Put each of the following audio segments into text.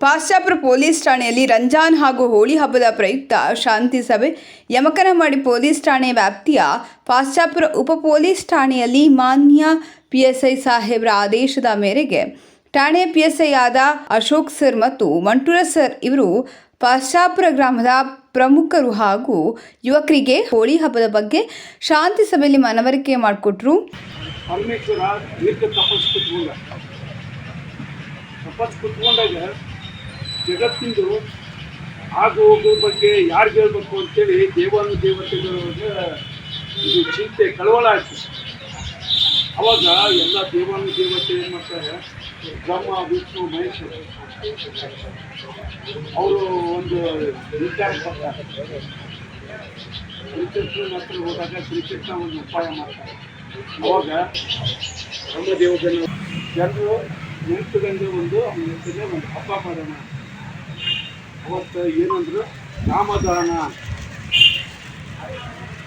Pashchapur police ಠಾಣೆಯಲ್ಲಿ ರಂಜಾನ್ ಹಾಗೂ ಹೋಳಿ ಹಬ್ಬದ ಪ್ರಯುಕ್ತ ಶಾಂತಿ ಸಭೆ. ಯಮಕನಮಡಿ ಪೊಲೀಸ್ ಠಾಣೆ ವ್ಯಾಪ್ತಿಯ ಪಾಶ್ಚಾಪುರ ಉಪ ಪೊಲೀಸ್ ಠಾಣೆಯಲ್ಲಿ ಮಾನ್ಯ ಪಿಎಸ್ಐ ಸಾಹೇಬ್ರ ಆದೇಶದ ಮೇರೆಗೆ ಠಾಣೆ ಪಿಎಸ್ಐ ಆದ ಅಶೋಕ್ ಸರ್ ಮತ್ತು ಮಂಟೂರ ಸರ್ ಇವರು ಪಾಶ್ಚಾಪುರ ಗ್ರಾಮದ ಪ್ರಮುಖರು ಹಾಗೂ ಯುವಕರಿಗೆ ಹೋಳಿ ಹಬ್ಬದ ಬಗ್ಗೆ ಶಾಂತಿ ಸಭೆಯಲ್ಲಿ ಮನವರಿಕೆ ಮಾಡಿಕೊಟ್ರು. ಜಗತ್ತಿಂದು ಆಗು ಹೋಗೋ ಬಗ್ಗೆ ಯಾರಿಗೆ ಹೇಳ್ಬೇಕು ಅಂತೇಳಿ ದೇವತೆಗಳಿಗೆ ಇದು ಚಿಂತೆ ಕಳವಳ ಆಯಿತು. ಅವಾಗ ಎಲ್ಲ ದೇವತೆ ಏನು ಮಾಡ್ತಾರೆ, ಬ್ರಹ್ಮ ವಿಷ್ಣು ಮಹೇಶ್ ಅವರು ಒಂದು ನಿರ್ಧಾರ ಕೊಡ್ತಾರೆ. ಶ್ರೀಕೃಷ್ಣನ ಹತ್ರ ಹೋದಾಗ ಶ್ರೀಕೃಷ್ಣ ಒಂದು ಉಪಾಯ ಮಾಡ್ತಾರೆ. ಅವಾಗ ಬ್ರಹ್ಮದೇವತೆಯನ್ನು ಜನರು ನೆನಪಿದಂಗೆ ಒಂದು ಹಬ್ಬ ಮಾಡೋಣ. ಅವತ್ತು ಏನಂದ್ರು ರಾಮದಾನ,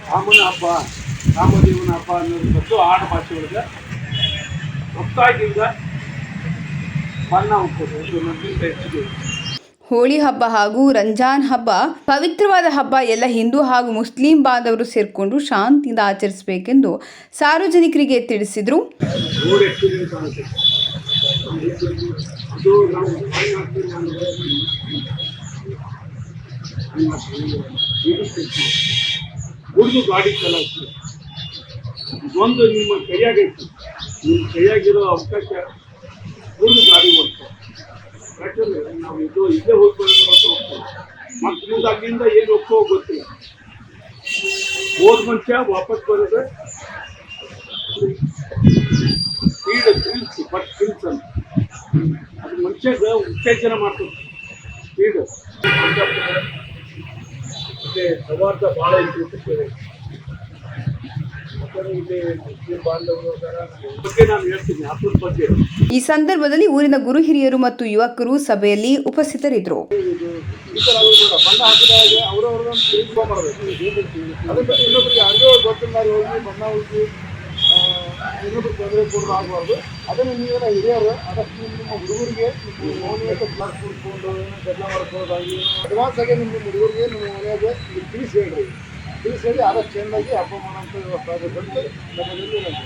ರಾಮನ ಹಬ್ಬ, ರಾಮದೇವನ ಹಬ್ಬ ಅನ್ನೋದ್ರ ಬಗ್ಗೆ ಆಡು ಭಾಷೆ ಒಳಗೆ ಒತ್ತಾಗಿಂದ ಬಣ್ಣ ಹುಟ್ಟೋದು ನಮ್ಗಿಂತ ಹೆಚ್ಚಿಗೆ. ಹೋಳಿ ಹಬ್ಬ ಹಾಗೂ ರಂಜಾನ್ ಹಬ್ಬ ಪವಿತ್ರವಾದ ಹಬ್ಬ. ಎಲ್ಲ ಹಿಂದೂ ಹಾಗೂ ಮುಸ್ಲಿಂ ಬಾಂಧವರು ಸೇರಿಕೊಂಡು ಶಾಂತಿಯಿಂದ ಆಚರಿಸಬೇಕೆಂದು ಸಾರ್ವಜನಿಕರಿಗೆ ತಿಳಿಸಿದರು. ಹುಡುಗ ಗಾಡಿ ಚಲಾಯಿಸಿ ಒಂದು ನಿಮ್ಮ ಕೈಯಾಗೈತಿ, ನಿಮ್ಮ ಕೈಯಾಗಿರೋ ಅವಕಾಶ ಹುಡುಗ ಗಾಡಿ ಓಡ್ತಾರೆ. ಯಾಕಂದ್ರೆ ನಾವು ಇಲ್ಲೇ ಹೋಗ್ಬೇಕು ಹೋಗ್ತೇವೆ, ಮತ್ತೆ ಮುಂದೆ ಅಲ್ಲಿಂದ ಏನು ಹೋಗ್ತೋ ಗೊತ್ತಿಲ್ಲ. ಹೋದ ಮನುಷ್ಯ ವಾಪಸ್ ಬರೋದು ಸ್ಪೀಡ್ ತಿಳಿಸಿ ಬಟ್ ತಿಳಿಸ್ ಅಂತ ಅದು ಮನುಷ್ಯಗೆ ಉತ್ತೇಜನ ಮಾಡ್ತದೆ ಸ್ಪೀಡ್. ಮತ್ತೆ ಸವಾರ್ಥ ಭಾಳ ಇರ್ತದೆ. ಈ ಸಂದರ್ಭದಲ್ಲಿ ಊರಿನ ಗುರು ಹಿರಿಯರು ಮತ್ತು ಯುವಕರು ಸಭೆಯಲ್ಲಿ ಉಪಸ್ಥಿತರಿದ್ದರು. ಬಣ್ಣ ಹಾಕಿದಾಗ ಅವರವ್ರನ್ನ ಅದಕ್ಕೆ ಇನ್ನೊಬ್ಬರಿಗೆ ಯಾರಿಗೋ ಗೊತ್ತಿಲ್ಲ ಹೋಗಿ ಬಣ್ಣ ಹೋಗಿ ಇನ್ನೊಬ್ರು ತೊಂದರೆ ಕೊಡೋದು ಆಗಬಾರ್ದು. ಅದನ್ನು ನೀವೆಲ್ಲ ಹಿರಿಯರು ಅದಕ್ಕೆ ನಿಮ್ಮ ಹುಡುಗರಿಗೆ ಮೌಲ್ಯತೆ ಕ್ಲಾಸ್ ಕೊಡ್ಕೊಂಡು ಗದ್ದಲ ಮಾಡ್ಕೊಳ್ಳೋದಾಗಿ ಅಡ್ವಾನ್ಸ್ ಆಗಿ ನಿಮ್ಮ ಹುಡುಗರಿಗೆ ನಿಮ್ಮ ಮನೆಯಾಗೆ ತಿಳಿಸಿ ಹೇಳಿ ಆದಷ್ಟು ಚೆಂದಾಗಿ ಹಬ್ಬ ಮಾಡೋಂಥ ವ್ಯವಸ್ಥೆ ಆಗಬೇಕಂತ ನಮ್ಮಲ್ಲಿ